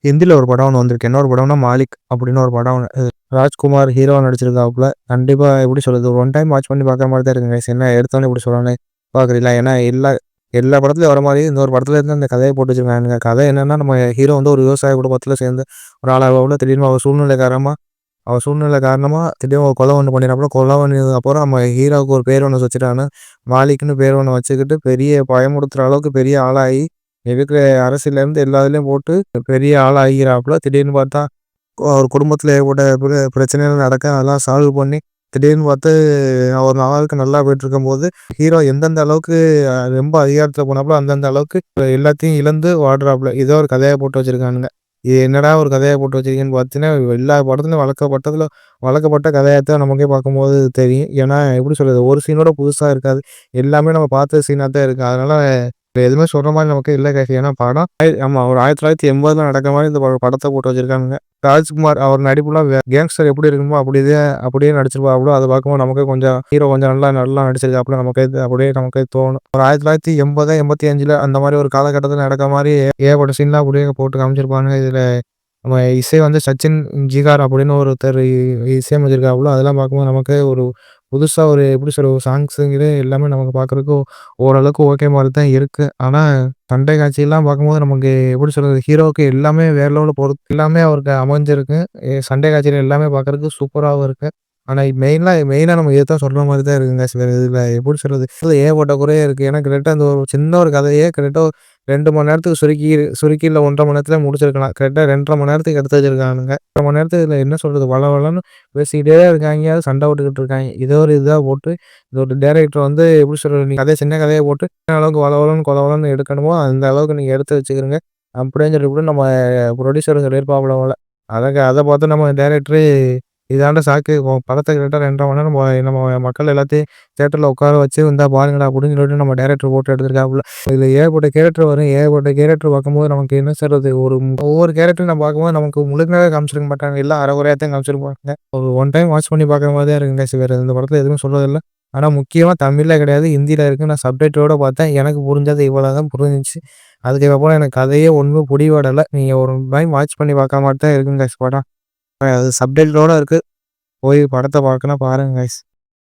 ஹிந்தில ஒரு படம் ஒண்ணு வந்திருக்கு. என்ன ஒரு படம்னா, மாலிக் அப்படின்னு ஒரு படம் ஒண்ணு. ராஜ்குமார் ஹீரோவா நடிச்சிருக்காப்புல. கண்டிப்பா எப்படி சொல்றது, ஒரு ஒன் டைம் வாட்ச் பண்ணி பார்க்குற மாரி தான் இருக்குங்க. என்ன எடுத்தோனே இப்படி சொல்றானே பார்க்குறீங்களா? ஏன்னா எல்லா எல்லா படத்துலயும் வர மாரி இந்த ஒரு படத்துல இருந்து அந்த கதைய போட்டு வச்சிருக்கானுங்க. கதை என்னன்னா, நம்ம ஹீரோ வந்து ஒரு விவசாய குடும்பத்துல சேர்ந்து ஒரு ஆளாகுவாப்புல. திடீர்னு அவர் சூழ்நிலை காரணமா திடீர்னு ஒரு கொலை ஒண்ணு பண்ணிறாப்புல. கொலை பண்ணதுக்கப்புறம் நம்ம ஹீரோவுக்கு ஒரு பேர் ஒண்ணு வச்சுட்டானுங்க. மாலிக்ன்னு பேர் ஒண்ணு வச்சுக்கிட்டு பெரிய பயமுறுத்துற அளவுக்கு பெரிய ஆளாகி, இருக்கிற அரசியல்லேருந்து எல்லா இதுலயும் போட்டு பெரிய ஆளாகிறாப்புல. திடீர்னு பார்த்தா அவர் குடும்பத்தில ஏகப்பட்ட பிரச்சனைகள் நடக்க அதெல்லாம் சால்வ் பண்ணி, திடீர்னு பார்த்து அவர் வாழ்க்கை நல்லா போயிட்டுருக்கும்போது, ஹீரோ எந்தெந்த அளவுக்கு ரொம்ப அதிகாரத்தில போனாப்புல, அந்தந்த அளவுக்கு எல்லாத்தையும் இழந்து வாடுறாப்புல. இத ஒரு கதையா போட்டு வச்சிருக்கானுங்க. இது என்னடா ஒரு கதையா போட்டு வச்சிருக்கீங்கன்னு பார்த்தீங்கன்னா, எல்லா படத்துலயும் வழக்கப்பட்ட கதையாத்தான் நமக்கே பார்க்கும்போது தெரியும். ஏன்னா எப்படி சொல்றது, ஒரு சீனோட புதுசா இருக்காது. எல்லாமே நம்ம பார்த்த சீனா தான் இருக்கு. அதனால எதுவுமே சொல்ற மாரி நமக்கு இல்ல கைஸ். ஏன்னா படம் ஆமா ஒரு 1980ல நடக்கிற மாரி இந்த படத்த போட்டு வச்சிருக்கானுங்க. ராஜ்குமார் அவர் நடிப்புல கேங்ஸ்டர் எப்படி இருக்குமோ அப்படியே நடிச்சிருப்பாப்புல. அத பார்க்கும்போது நமக்கே கொஞ்சம் ஹீரோ கொஞ்சம் நல்லா நல்லா நடிச்சிருக்காப்புல. நமக்கே தோணும். ஒரு 1980, 85ல அந்த மாரி ஒரு காலகட்டத்தில நடக்கிற மாரி ஏகப்பட்ட சீன்லாம் அப்படியே போட்டு காமிச்சிருப்பானுங்க. இதுல நம்ம இசை வந்து சச்சின் ஜிகார் அப்படின்னு ஒருத்தர் இசையமைச்சிருக்காப்புல. அதெல்லாம் பார்க்கும்போது நமக்கு ஒரு புதுசா ஒரு எப்படி சொல்றது, சாங்ஸுங்கிறது எல்லாமே நமக்கு பார்க்குறதுக்கு ஓரளவுக்கு ஓகே மாரி தான் இருக்கு. ஆனா சண்டை காட்சிலாம் பார்க்கும்போது நமக்கு எப்படி சொல்றது, ஹீரோவுக்கு எல்லாமே வேற லெவல்ல போறது எல்லாமே அவருக்கு அமைஞ்சிருக்கு. சண்டை காட்சிகள் எல்லாமே பார்க்குறதுக்கு சூப்பராவும் இருக்கு. ஆனா மெயினா நம்ம இதத்தான் சொல்ற மாரி தான் இருக்குங்க. சில இதுல எப்படி சொல்றது, இதுல ஏகப்பட்ட குறையே இருக்கு. ஏன்னா கிட்டத்தட்ட அந்த ஒரு சின்ன ஒரு கதையே கிட்டத்தட்ட 2 மணி நேரத்துக்கு சுருக்கி இல்ல 1 1/2 மணி நேரத்துல முடிச்சிருக்கலாம். கரெக்ட்டா 2 1/2 மணி நேரத்துக்கு எடுத்து வச்சிருக்கானுங்க. 1/2 மணி நேரத்துல இதுல என்ன சொல்றது, வளவளன்னு பேசிக்கிட்டே இருக்காய்ங்க. சண்டை போட்டுக்கிட்டு இருக்காய்ங்க. இத ஒரு இதா போட்டு இது ஒரு டைரக்டர் வந்து எப்படி சொல்றது, நீங்க கதைய சின்ன கதையா போட்டு எந்த அளவுக்கு வளவளன்னு கொலவளன்னு எடுக்கணுமோ, அந்த அளவுக்கு நீங்க எடுத்து வச்சுக்கிறங்க. அப்படின்னு சொல்லிட்டு கூட நம்ம புரொடியூசர் சொல்லியிருப்பாப்புல போல. அத பார்த்து நம்ம டைரக்டரு இதாண்டா சாக்கு படத்த கிட்டத்தட்ட 2 1/2 மணி நேரம் நம்ம மக்கள் எல்லாத்தையும் தியேட்டர்ல உட்கார வச்சு, இந்தா பாருங்கடா அப்படின்னு சொல்லிட்டு நம்ம டைரக்டர் போட்டு எடுத்திருக்காப்புல. இதுல ஏகப்பட்ட கேரக்டர் வரும். ஏகப்பட்ட கேரக்டர் பார்க்கும்போது நமக்கு என்ன சொல்றது, ஒவ்வொரு கேரக்டரும் நம்ம பார்க்கும்போது நமக்கு முழுமையாவே காமிச்சிருக்க மாட்டாங்க. எல்லாம் அரை குறையா தான் காமிச்சிருப்பாங்க. ஒரு ஒன் டைம் வாட்ச் பண்ணி பார்க்குற மாரி தான் இருக்குங்க. வேற இந்த படத்துல எதுவும் சொல்றதில்ல. ஆனா முக்கியமா தமிழ்ல கிடையாது, ஹிந்தில இருக்கு. நான் சப்டைட்டிலோட பார்த்தேன். எனக்கு புரிஞ்சது இவ்வளவுதான் புரிஞ்சுச்சு. அதுக்கப்புறம் எனக்கு கதையே ஒண்ணும் புடிபடல. நீங்க ஒரு டைம் வாட்ச் பண்ணி பார்க்குற மாரி தான் இருக்குங்க படம். அது சப்டைட்டிலோட இருக்கு. போய் படத்த பார்க்கணும்னா பாருங்க கைஸ்.